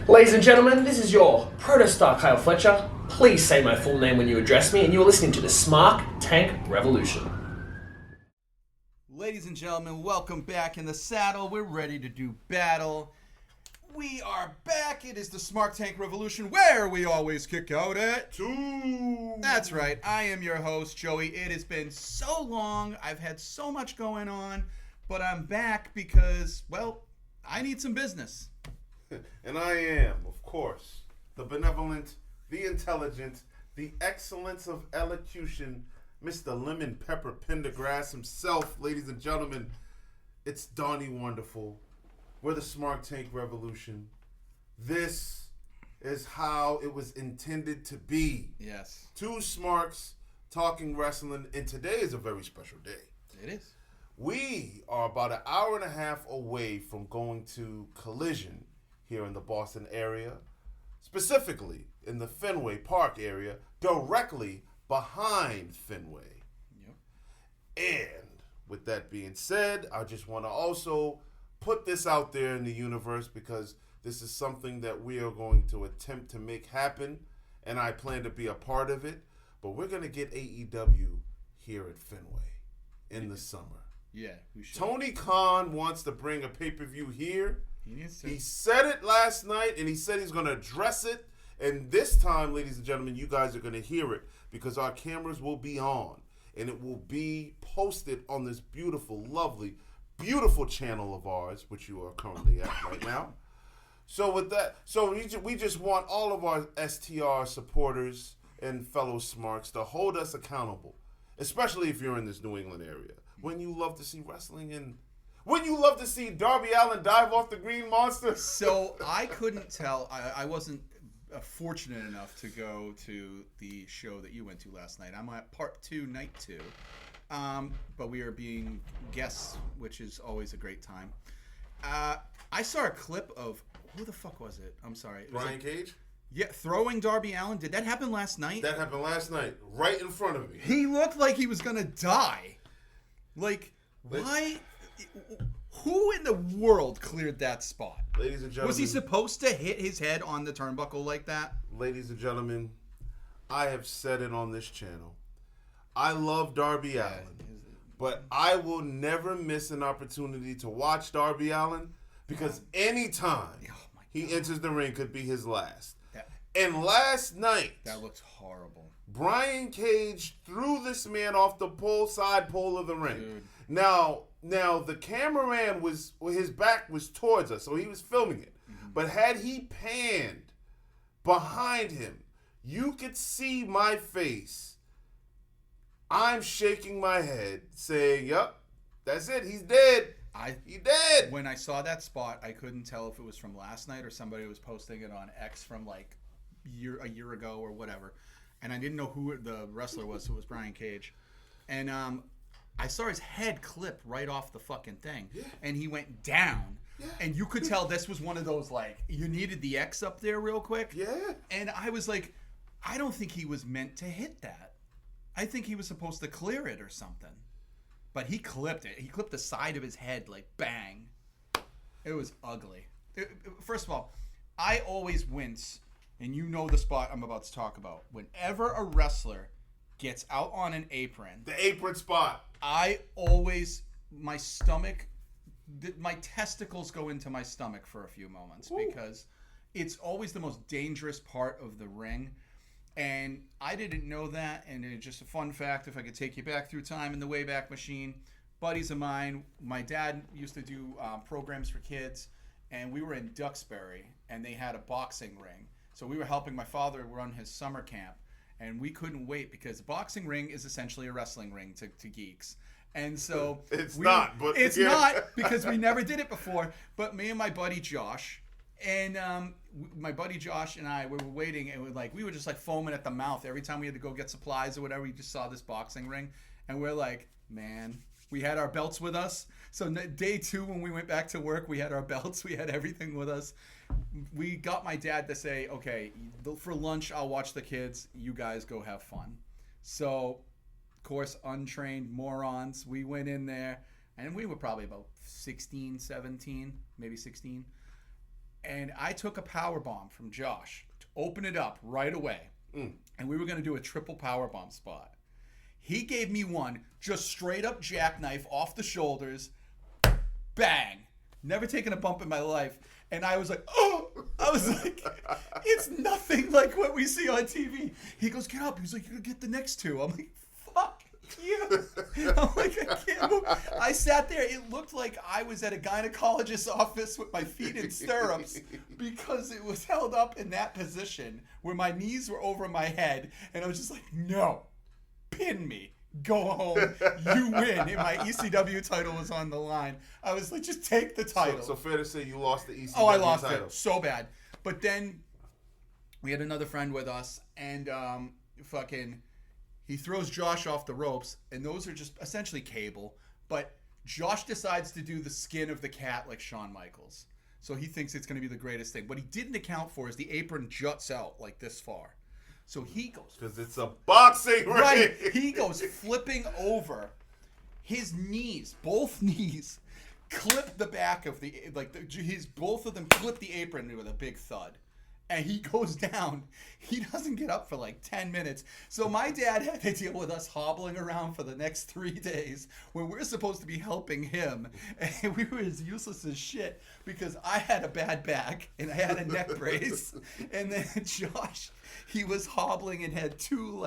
Ladies and gentlemen, this is your protostar Kyle Fletcher. Please say my full name when you address me, and you're listening to the Smart Tank Revolution. Ladies and gentlemen, welcome back in the saddle. We're ready to do battle. We are back. It is the Smart Tank Revolution, where we always kick out at 2. That's right. I am your host, Joey. It has been so long. I've had so much going on, but I'm back because, well, I need some business. And I am, of course, the benevolent, the intelligent, the excellence of elocution, Mr. Lemon Pepper Pendergrass himself, ladies and gentlemen. It's Donnie Wonderful. We're the Smart Tank Revolution. This is how it was intended to be. Yes. 2 smarks talking wrestling, and today is a very special day. It is. We are about an hour and a half away from going to Collision here in the Boston area, specifically in the Fenway Park area, directly behind Fenway. Yep. And with that being said, I just want to also put this out there in the universe because this is something that we are going to attempt to make happen, and I plan to be a part of it. But we're going to get AEW here at Fenway in the summer. Yeah, we should. Tony Khan wants to bring a pay-per-view here. He needs to. He said it last night, and he said he's going to address it. And this time, ladies and gentlemen, you guys are going to hear it because our cameras will be on, and it will be posted on this beautiful, lovely, beautiful channel of ours, which you are currently at right now. So with that, we just want all of our STR supporters and fellow smarks to hold us accountable, especially if you're in this New England area. When you love to see wrestling and when you love to see Darby Allin dive off the Green Monster. So I couldn't tell. I wasn't fortunate enough to go to the show that you went to last night. I'm at part 2, night 2. But we are being guests, which is always a great time. I saw a clip of, who the fuck was it? I'm sorry. Brian Cage? Yeah, throwing Darby Allin. Did that happen last night? That happened last night, right in front of me. He looked like he was going to die. Like, why? Who in the world cleared that spot? Ladies and gentlemen. Was he supposed to hit his head on the turnbuckle like that? Ladies and gentlemen, I have said it on this channel. I love Darby Allin, but I will never miss an opportunity to watch Darby Allin because anytime he enters the ring could be his last. And last night, that looks horrible. Brian Cage threw this man off the side pole of the ring. Dude. Now the cameraman his back was towards us, so he was filming it. Mm-hmm. But had he panned behind him, you could see my face. I'm shaking my head, saying, "Yup, that's it. He's dead. He's dead." When I saw that spot, I couldn't tell if it was from last night or somebody was posting it on X from like a year ago or whatever. And I didn't know who the wrestler was, so it was Brian Cage. And I saw his head clip right off the fucking thing. Yeah. And he went down. Yeah. And you could tell this was one of those, like, you needed the X up there real quick. Yeah. And I was like, I don't think he was meant to hit that. I think he was supposed to clear it or something. But he clipped it. He clipped the side of his head, like, bang. It was ugly. First of all, I always wince, and you know the spot I'm about to talk about. Whenever a wrestler gets out on an apron. The apron spot. I always, my stomach, my testicles go into my stomach for a few moments. Ooh. Because it's always the most dangerous part of the ring. And I didn't know that, and it's just a fun fact, if I could take you back through time in the Wayback Machine. Buddies of mine, my dad used to do programs for kids, and we were in Duxbury, and they had a boxing ring. So we were helping my father run his summer camp, and we couldn't wait because the boxing ring is essentially a wrestling ring to geeks. And so it's not because we never did it before. But me and my buddy Josh, and my buddy Josh and I, we were waiting, and we were just like foaming at the mouth every time we had to go get supplies or whatever. We just saw this boxing ring, and we're like, man. We had our belts with us. So day 2, when we went back to work, we had our belts. We had everything with us. We got my dad to say, okay, for lunch, I'll watch the kids. You guys go have fun. So, of course, untrained morons. We went in there, and we were probably about 16, 17, maybe 16. And I took a power bomb from Josh to open it up right away. And we were going to do a triple power bomb spot. He gave me one just straight up jackknife off the shoulders. Bang. Never taken a bump in my life. And I was like, oh! I was like, it's nothing like what we see on TV. He goes, get up. He's like, you're going to get the next two. I'm like, fuck you. I'm like, I can't move. I sat there. It looked like I was at a gynecologist's office with my feet in stirrups because it was held up in that position where my knees were over my head. And I was just like, no, pin me. Go home. You win. And my ECW title was on the line. I was like, just take the title. So fair to say you lost the ECW title. Oh, I lost it so bad. But then we had another friend with us, and he throws Josh off the ropes, and those are just essentially cable. But Josh decides to do the skin of the cat like Shawn Michaels. So he thinks it's going to be the greatest thing. What he didn't account for is the apron juts out like this far. So he goes... Because it's a boxing ring. Right. He goes flipping over. His knees, both knees, clip the back of the... both of them clip the apron with a big thud. And he goes down. He doesn't get up for like 10 minutes. So my dad had to deal with us hobbling around for the next 3 days when we're supposed to be helping him. And we were as useless as shit because I had a bad back and I had a neck brace. And then Josh, he was hobbling and had two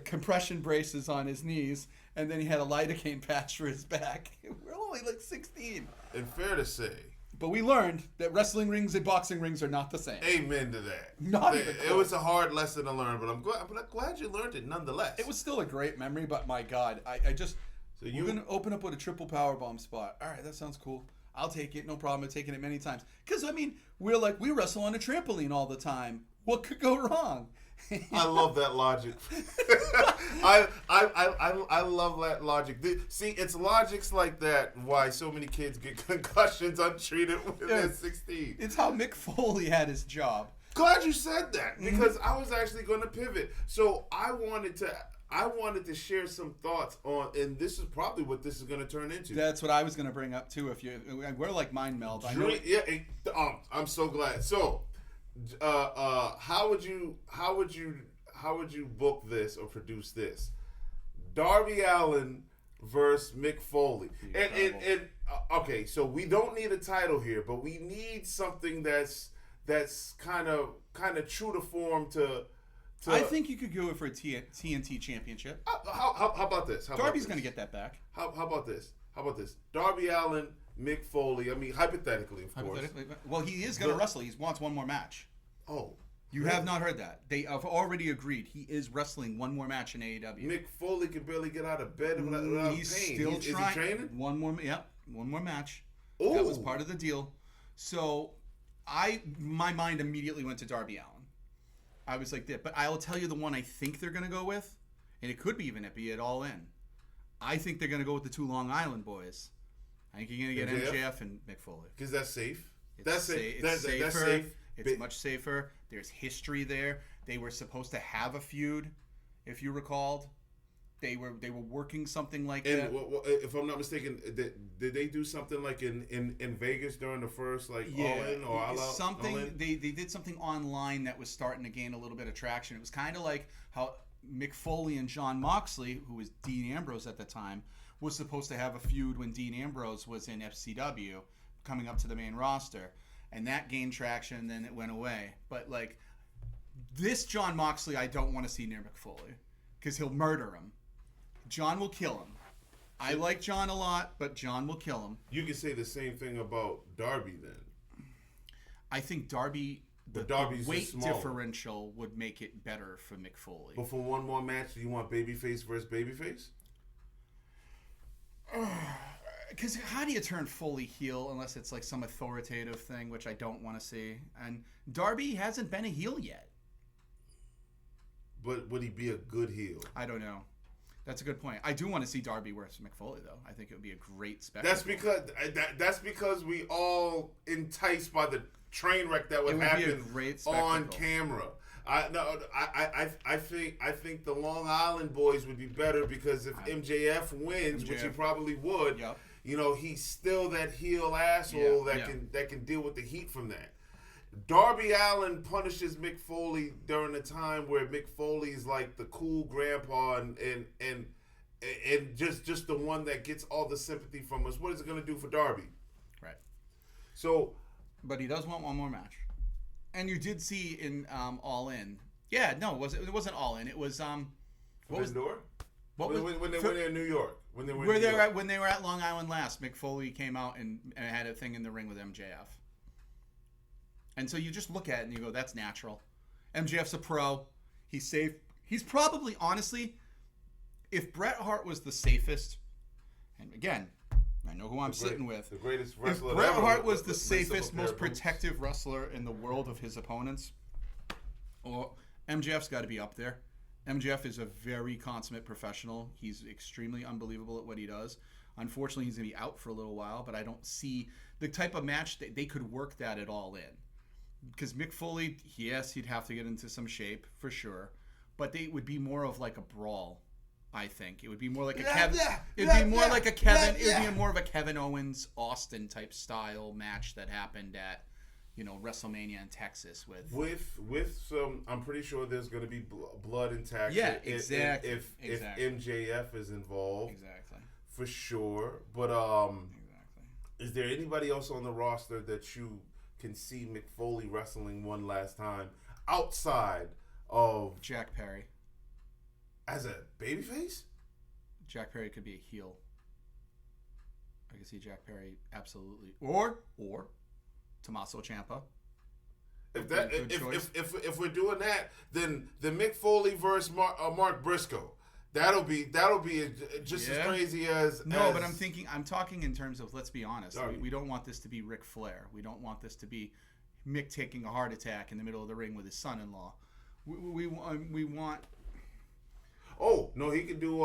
compression braces on his knees. And then he had a lidocaine patch for his back. We're only like 16. And fair to say... But we learned that wrestling rings and boxing rings are not the same. Amen to that. Not even close. It was a hard lesson to learn, but I'm glad you learned it nonetheless. It was still a great memory, but my God, we're going to open up with a triple powerbomb spot. All right, that sounds cool. I'll take it. No problem. I've taken it many times. Because, we wrestle on a trampoline all the time. What could go wrong? I love that logic. I love that logic. See, it's logics like that why so many kids get concussions untreated when they're 16. It's how Mick Foley had his job. Glad you said that because I was actually going to pivot. So I wanted to share some thoughts on, and this is probably what this is going to turn into. That's what I was going to bring up too. We're like mind meld. I'm so glad. So. How would you book this or produce this? Darby Allin versus Mick Foley. And okay, so we don't need a title here, but we need something that's kind of true to form to I think you could go for a TNT championship. How about this? Darby's going to get that back. How about this? Darby Allin, Mick Foley. Hypothetically, of course. Well, he is going to wrestle. He wants one more match. Oh. You have not heard that. They have already agreed. He is wrestling one more match in AEW. Mick Foley can barely get out of bed without He's pain. Still Is he training? One more match. Ooh. That was part of the deal. So, my mind immediately went to Darby Allin. I was like that. But I will tell you the one I think they're going to go with, and it could be even be it all in. I think they're going to go with the two Long Island boys. I think you're going to get MJF and Mick Foley. Because that's safe. That's safer. That's safe. It's much safer. There's history there. They were supposed to have a feud, if you recalled. They were working something like that. If I'm not mistaken, did they do something like in Vegas during the first All In or All Out? Something All In? they did something online that was starting to gain a little bit of traction. It was kind of like how Mick Foley and Jon Moxley, who was Dean Ambrose at the time, was supposed to have a feud when Dean Ambrose was in FCW, coming up to the main roster. And that gained traction, and then it went away. But, this Jon Moxley, I don't want to see near Mick Foley. Because he'll murder him. Jon will kill him. I like Jon a lot, but Jon will kill him. You can say the same thing about Darby, then. I think Darby... The weight differential would make it better for Mick Foley. But for one more match, do you want babyface versus babyface? Because how do you turn Foley heel unless it's like some authoritative thing, which I don't want to see? And Darby hasn't been a heel yet. But would he be a good heel? I don't know. That's a good point. I do want to see Darby versus Mick Foley, though. I think it would be a grerit spectacle. That's because we all enticed by the train wreck that would happen on camera. I think the Long Island boys would be better because if MJF wins, which he probably would, he's still that heel asshole that can deal with the heat from that. Darby Allin punishes Mick Foley during a time where Mick Foley is like the cool grandpa and just the one that gets all the sympathy from us. What is it going to do for Darby? Right. So, but he does want one more match, and you did see in All In. Yeah, no, it wasn't All In. It was what was door? What was when they were in New York? When they were at Long Island last, Mick Foley came out and had a thing in the ring with MJF. And so you just look at it and you go, that's natural. MJF's a pro. He's safe. He's probably, honestly, if Bret Hart was the safest, and again, I know who I'm sitting with. The greatest wrestler if Bret ever, Hart was the safest, most protective wrestler in the world of his opponents, well, MJF's got to be up there. MJF is a very consummate professional. He's extremely unbelievable at what he does. Unfortunately, he's going to be out for a little while, but I don't see the type of match that they could work that at all in. Because Mick Foley, yes, he'd have to get into some shape for sure, but they would be more of like a brawl. I think it would be more like a Kevin. It'd be more like a Kevin. It'd be more of a Kevin Owens Austin type style match that happened at, WrestleMania in Texas with some. I'm pretty sure there's going to be blood and tax. Yeah, exactly. If MJF is involved, exactly, for sure. But exactly. Is there anybody else on the roster that you can see Mick Foley wrestling one last time outside of Jack Perry as a babyface? Jack Perry could be a heel. I can see Jack Perry absolutely, or Tommaso Ciampa. If we're doing that, then the Mick Foley versus Mark Briscoe. That'll be just as crazy as but I'm talking in terms of, let's be honest, we don't want this to be Ric Flair. We don't want this to be Mick taking a heart attack in the middle of the ring with his son-in-law. We want. Oh no, he could do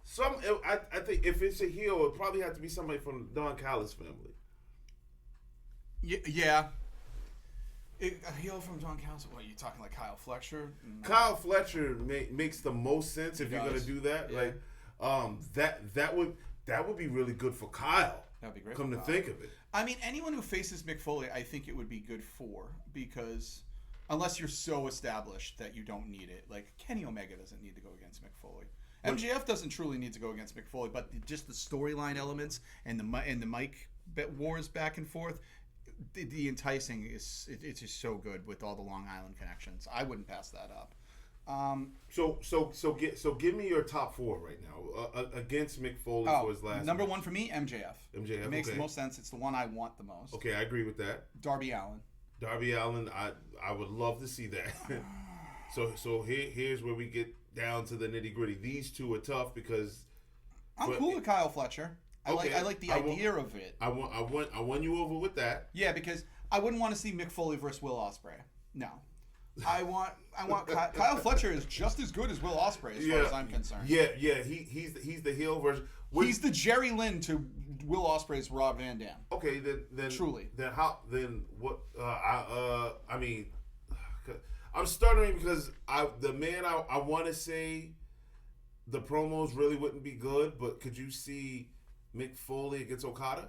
some. I think if it's a heel, it probably have to be somebody from Don Callis' family. Yeah. A heel from Don Callis? What, are you talking like Kyle Fletcher? No. Kyle Fletcher makes the most sense if you're going to do that. Yeah. Like, that would be really good for Kyle. That'd be great. Come to think of it. I mean, anyone who faces Mick Foley, I think it would be good for, because unless you're so established that you don't need it. Like, Kenny Omega doesn't need to go against Mick Foley. MJF doesn't truly need to go against Mick Foley, but just the storyline elements and the mic wars back and forth. The enticing it's just so good with all the Long Island connections. I wouldn't pass that up. So give me your top four right now against Mick Foley for his last number match. one for me, MJF. It makes the most sense. It's the one I want the most. Okay, I agree with that. Darby Allin, I would love to see that. so here's where we get down to the nitty gritty. These two are tough because I'm cool with Kyle Fletcher. I like the idea of it. I won you over with that. Yeah, because I wouldn't want to see Mick Foley versus Will Ospreay. No, I want Kyle Fletcher is just as good as Will Ospreay as far as I'm concerned. Yeah. He's the heel version. He's the Jerry Lynn to Will Ospreay's Rob Van Dam. Okay, then truly. Then what? I mean, I'm stuttering because I want to say the promos really wouldn't be good, but could you see Mick Foley against Okada?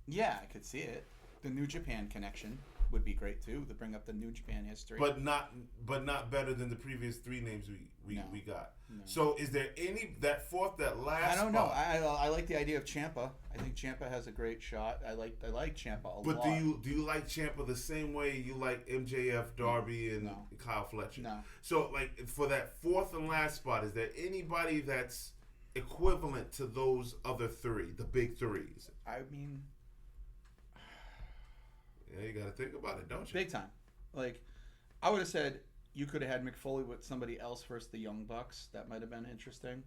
Yeah, I could see it. The New Japan connection would be great too, to bring up the New Japan history. But not better than the previous three names we got. No. So is there that last? I don't know. I like the idea of Ciampa. I think Ciampa has a great shot. I like Ciampa a lot. But do you like Ciampa the same way you like MJF, Darby, and Kyle Fletcher? No. So like for that fourth and last spot, is there anybody that's equivalent to those other three, the big threes? I mean, yeah, you got to think about it, don't you? Big time. Like, I would have said you could have had Mick Foley with somebody else versus the Young Bucks. That might have been interesting.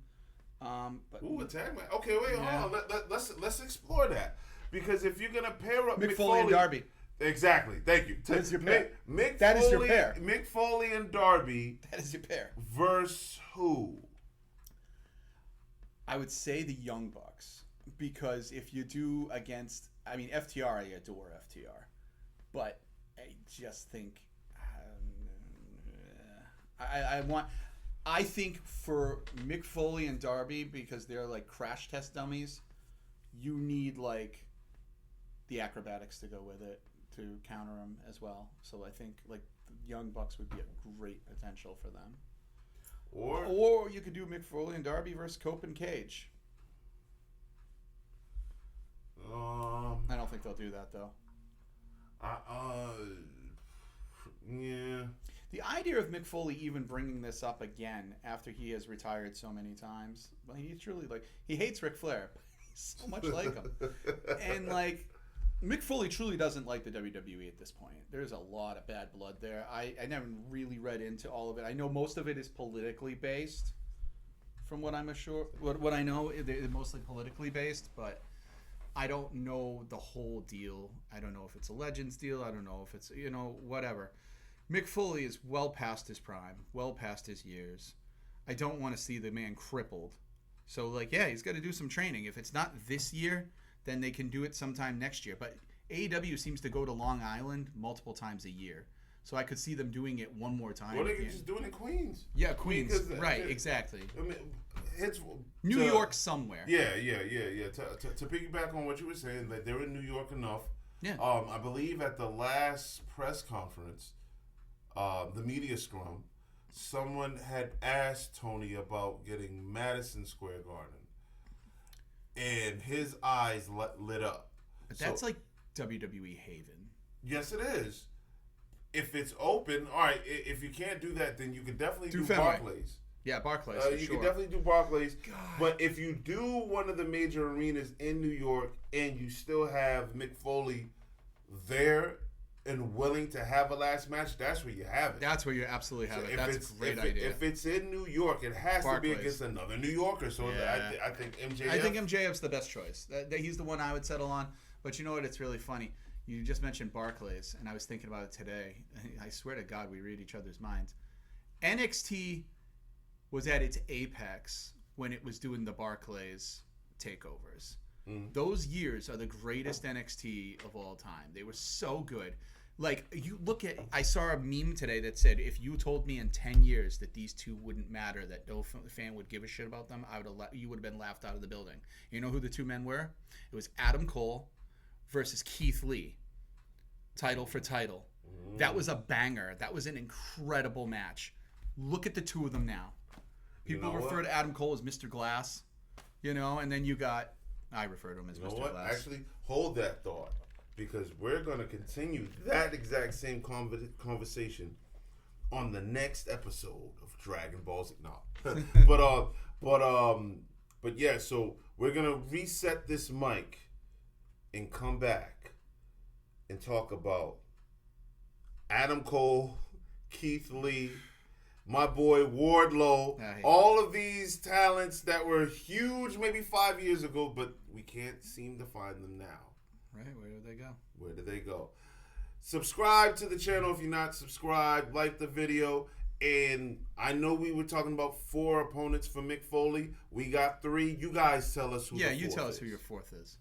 But a tag match. Okay, wait, hold on. Let's explore that, because if you're gonna pair up Mick Foley and Darby. Exactly. Thank you. That's your pair. That is your pair. Mick Foley and Darby. That is your pair. Versus who? I would say the Young Bucks, because if you do against, I mean, FTR, I adore FTR, but I just think I want I think for Mick Foley and Darby, because they're like crash test dummies, you need like the acrobatics to go with it to counter them as well. So I think like the Young Bucks would be a great potential for them. Or you could do Mick Foley and Darby versus Cope and Cage. I don't think they'll do that though. Yeah. The idea of Mick Foley even bringing this up again after he has retired so many times, well, he truly he hates Ric Flair. He's so much like him, and like Mick Foley truly doesn't like the WWE at this point. There's a lot of bad blood there. I never really read into all of it. I know most of it is politically based, from what I'm sure. What I know, they're mostly politically based, but I don't know the whole deal. I don't know if it's a Legends deal. I don't know if it's whatever. Mick Foley is well past his prime, well past his years. I don't want to see the man crippled. So, he's got to do some training. If it's not this year, then they can do it sometime next year. But AEW seems to go to Long Island multiple times a year. So I could see them doing it one more time. Or they could just do it in Queens. Yeah, Queens. Right, exactly. I mean, New York somewhere. Yeah. To piggyback on what you were saying, that they're in New York enough. Yeah. I believe at the last press conference, the media scrum, someone had asked Tony about getting Madison Square Garden, and his eyes lit up. But that's like WWE Haven. Yes, it is. If it's open, all right. If you can't do that, then you could definitely do Fenway. Barclays. Yeah, Barclays. You can definitely do Barclays. God. But if you do one of the major arenas in New York and you still have Mick Foley there and willing to have a last match, that's where you have it. That's where you absolutely have it. That's a great idea. If it's in New York, it has Barclays. to be against another New Yorker. So Yeah. I think MJF. I think MJF's the best choice. He's the one I would settle on. But you know what? It's really funny. You just mentioned Barclays, and I was thinking about it today. I swear to God, we read each other's minds. NXT was at its apex when it was doing the Barclays takeovers. Those years are the greatest NXT of all time. They were so good. Like, you look at, I saw a meme today that said, if you told me in 10 years that these two wouldn't matter, that no fan would give a shit about them, you would have been laughed out of the building. You know who the two men were? It was Adam Cole versus Keith Lee. Title for title. That was a banger. That was an incredible match. Look at the two of them now. People refer to Adam Cole as Mr. Glass, and then I refer to him as Mr. Glass. Actually, hold that thought, because we're going to continue that exact same conversation on the next episode of Dragon Ball Z. No. But yeah, so we're going to reset this mic and come back and talk about Adam Cole, Keith Lee, my boy Wardlow, all of these talents that were huge maybe 5 years ago, but we can't seem to find them now. Right, where did they go? Where did they go? Subscribe to the channel if you're not subscribed. Like the video. And I know we were talking about 4 opponents for Mick Foley. We got 3. You guys tell us who the fourth is. Yeah, you tell us who your fourth is.